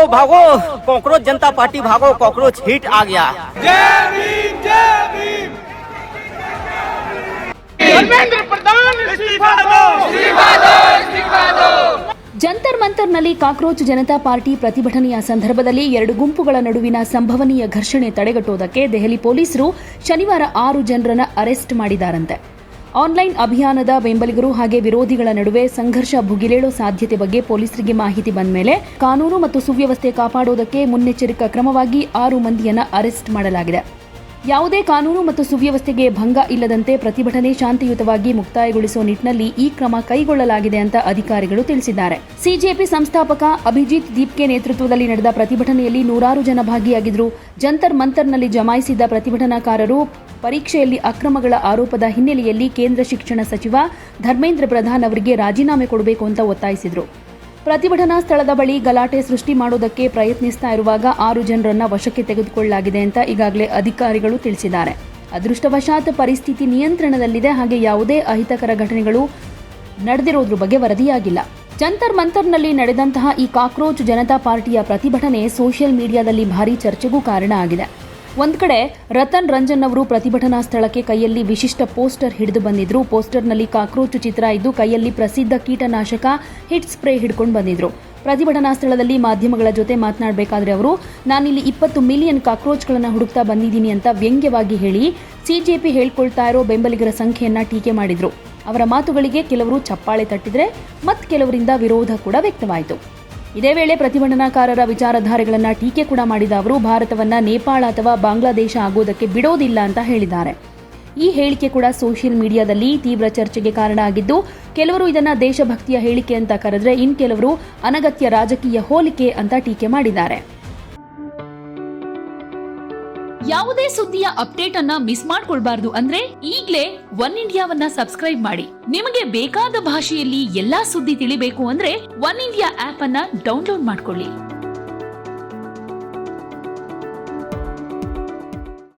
भागो कॉकरोच जनता पार्टी भागो cockroach hit आ गया। धर्मेंद्र प्रधान इस्तीफा दो, इस्तीफा दो, इस्तीफा दो। ಜಂತರ್ ಮಂತರ್ನಲ್ಲಿ ಕಾಕ್ರೋಚ್ ಜನತಾ ಪಾರ್ಟಿ ಪ್ರತಿಭಟನೆಯ ಸಂದರ್ಭದಲ್ಲಿ ಎರಡು ಗುಂಪುಗಳ ನಡುವಿನ ಸಂಭವನೀಯ ಘರ್ಷಣೆ ತಡೆಗಟ್ಟುವುದಕ್ಕೆ ದೆಹಲಿ ಪೊಲೀಸರು ಶನಿವಾರ 6 ಜನರನ್ನು ಅರೆಸ್ಟ್ ಮಾಡಿದ್ದಾರಂತೆ. ಆನ್ಲೈನ್ ಅಭಿಯಾನದ ಬೆಂಬಲಿಗರು ಹಾಗೆ ವಿರೋಧಿಗಳ ನಡುವೆ ಸಂಘರ್ಷ ಭುಗಿಲೇಳೋ ಸಾಧ್ಯತೆ ಬಗ್ಗೆ ಪೊಲೀಸರಿಗೆ ಮಾಹಿತಿ ಬಂದ ಮೇಲೆ ಕಾನೂನು ಮತ್ತು ಸುವ್ಯವಸ್ಥೆ ಕಾಪಾಡುವುದಕ್ಕೆ ಮುನ್ನೆಚ್ಚರಿಕಾ ಕ್ರಮವಾಗಿ 6 ಮಂದಿಯನ್ನು ಅರೆಸ್ಟ್ ಮಾಡಲಾಗಿದೆ. ಯಾವುದೇ ಕಾನೂನು ಮತ್ತು ಸುವ್ಯವಸ್ಥೆಗೆ ಭಂಗ ಇಲ್ಲದಂತೆ ಪ್ರತಿಭಟನೆ ಶಾಂತಿಯುತವಾಗಿ ಮುಕ್ತಾಯಗೊಳಿಸುವ ನಿಟ್ಟಿನಲ್ಲಿ ಈ ಕ್ರಮ ಕೈಗೊಳ್ಳಲಾಗಿದೆ ಅಂತ ಅಧಿಕಾರಿಗಳು ತಿಳಿಸಿದ್ದಾರೆ. ಸಿಜೆಪಿ ಸಂಸ್ಥಾಪಕ ಅಭಿಜಿತ್ ದೀಪ್ಕೆ ನೇತೃತ್ವದಲ್ಲಿ ನಡೆದ ಪ್ರತಿಭಟನೆಯಲ್ಲಿ 100 ಜನ ಭಾಗಿಯಾಗಿದ್ದರು. ಜಂತರ್ ಮಂತರ್ನಲ್ಲಿ ಜಮಾಯಿಸಿದ್ದ ಪ್ರತಿಭಟನಾಕಾರರು ಪರೀಕ್ಷೆಯಲ್ಲಿ ಅಕ್ರಮಗಳ ಆರೋಪದ ಹಿನ್ನೆಲೆಯಲ್ಲಿ ಕೇಂದ್ರ ಶಿಕ್ಷಣ ಸಚಿವ ಧರ್ಮೇಂದ್ರ ಪ್ರಧಾನ್ ಅವರಿಗೆ ರಾಜೀನಾಮೆ ಕೊಡಬೇಕು ಅಂತ ಒತ್ತಾಯಿಸಿದರು. ಪ್ರತಿಭಟನಾ ಸ್ಥಳದ ಬಳಿ ಗಲಾಟೆ ಸೃಷ್ಟಿ ಮಾಡುವುದಕ್ಕೆ ಪ್ರಯತ್ನಿಸ್ತಾ ಇರುವಾಗ 6 ಜನರನ್ನ ವಶಕ್ಕೆ ತೆಗೆದುಕೊಳ್ಳಲಾಗಿದೆ ಅಂತ ಈಗಾಗಲೇ ಅಧಿಕಾರಿಗಳು ತಿಳಿಸಿದ್ದಾರೆ. ಅದೃಷ್ಟವಶಾತ್ ಪರಿಸ್ಥಿತಿ ನಿಯಂತ್ರಣದಲ್ಲಿದೆ, ಹಾಗೆ ಯಾವುದೇ ಅಹಿತಕರ ಘಟನೆಗಳು ನಡೆದಿರೋದ್ರ ಬಗ್ಗೆ ವರದಿಯಾಗಿಲ್ಲ. ಜಂತರ್ ಮಂತರ್ನಲ್ಲಿ ನಡೆದಂತಹ ಈ ಕಾಕ್ರೋಚ್ ಜನತಾ ಪಾರ್ಟಿಯ ಪ್ರತಿಭಟನೆ ಸೋಷಿಯಲ್ ಮೀಡಿಯಾದಲ್ಲಿ ಭಾರೀ ಚರ್ಚೆಗೂ ಕಾರಣ ಆಗಿದೆ. ಒಂದ್ ಕಡೆ ರತನ್ ರಂಜನ್ ಅವರು ಪ್ರತಿಭಟನಾ ಸ್ಥಳಕ್ಕೆ ಕೈಯಲ್ಲಿ ವಿಶಿಷ್ಟ ಪೋಸ್ಟರ್ ಹಿಡಿದು ಬಂದಿದ್ರು. ಪೋಸ್ಟರ್ನಲ್ಲಿ ಕಾಕ್ರೋಚ್ ಚಿತ್ರ ಇದ್ದು ಕೈಯಲ್ಲಿ ಪ್ರಸಿದ್ಧ ಕೀಟನಾಶಕ ಹಿಟ್ ಸ್ಪ್ರೇ ಹಿಡ್ಕೊಂಡು ಬಂದಿದ್ರು. ಪ್ರತಿಭಟನಾ ಸ್ಥಳದಲ್ಲಿ ಮಾಧ್ಯಮಗಳ ಜೊತೆ ಮಾತನಾಡಬೇಕಾದ್ರೆ ಅವರು ನಾನಿಲ್ಲಿ 20 ಮಿಲಿಯನ್ ಕಾಕ್ರೋಚ್ಗಳನ್ನು ಹುಡುಕ್ತಾ ಬಂದಿದ್ದೀನಿ ಅಂತ ವ್ಯಂಗ್ಯವಾಗಿ ಹೇಳಿ ಸಿಜೆಪಿ ಹೇಳ್ಕೊಳ್ತಾ ಇರೋ ಬೆಂಬಲಿಗರ ಸಂಖ್ಯೆಯನ್ನ ಟೀಕೆ ಮಾಡಿದ್ರು. ಅವರ ಮಾತುಗಳಿಗೆ ಕೆಲವರು ಚಪ್ಪಾಳೆ ತಟ್ಟಿದ್ರೆ ಮತ್ ಕೆಲವರಿಂದ ವಿರೋಧ ಕೂಡ ವ್ಯಕ್ತವಾಯಿತು. ಇದೇ ವೇಳೆ ಪ್ರತಿಭಟನಾಕಾರರ ವಿಚಾರಧಾರೆಗಳನ್ನು ಟೀಕೆ ಕೂಡ ಮಾಡಿದ ಅವರು ಭಾರತವನ್ನ ನೇಪಾಳ ಅಥವಾ ಬಾಂಗ್ಲಾದೇಶ ಆಗೋದಕ್ಕೆ ಬಿಡೋದಿಲ್ಲ ಅಂತ ಹೇಳಿದ್ದಾರೆ. ಈ ಹೇಳಿಕೆ ಕೂಡ ಸೋಷಿಯಲ್ ಮೀಡಿಯಾದಲ್ಲಿ ತೀವ್ರ ಚರ್ಚೆಗೆ ಕಾರಣ ಆಗಿದ್ದು, ಕೆಲವರು ಇದನ್ನ ದೇಶಭಕ್ತಿಯ ಹೇಳಿಕೆ ಅಂತ ಕರೆದ್ರೆ ಇನ್ ಕೆಲವರು ಅನಗತ್ಯ ರಾಜಕೀಯ ಹೋಲಿಕೆ ಅಂತ ಟೀಕೆ ಮಾಡಿದ್ದಾರೆ. ಯಾವುದೇ ಸುದ್ದಿಯ ಅಪ್ಡೇಟ್ ಅನ್ನ ಮಿಸ್ ಮಾಡ್ಕೊಳ್ಬಾರ್ದು ಅಂದ್ರೆ ಈಗ್ಲೇ ಒನ್ ಇಂಡಿಯಾವನ್ನ ಸಬ್ಸ್ಕ್ರೈಬ್ ಮಾಡಿ. ನಿಮಗೆ ಬೇಕಾದ ಭಾಷೆಯಲ್ಲಿ ಎಲ್ಲಾ ಸುದ್ದಿ ತಿಳಿಬೇಕು ಅಂದ್ರೆ ಒನ್ ಇಂಡಿಯಾ ಆಪ್ ಅನ್ನ ಡೌನ್ಲೋಡ್ ಮಾಡ್ಕೊಳ್ಳಿ.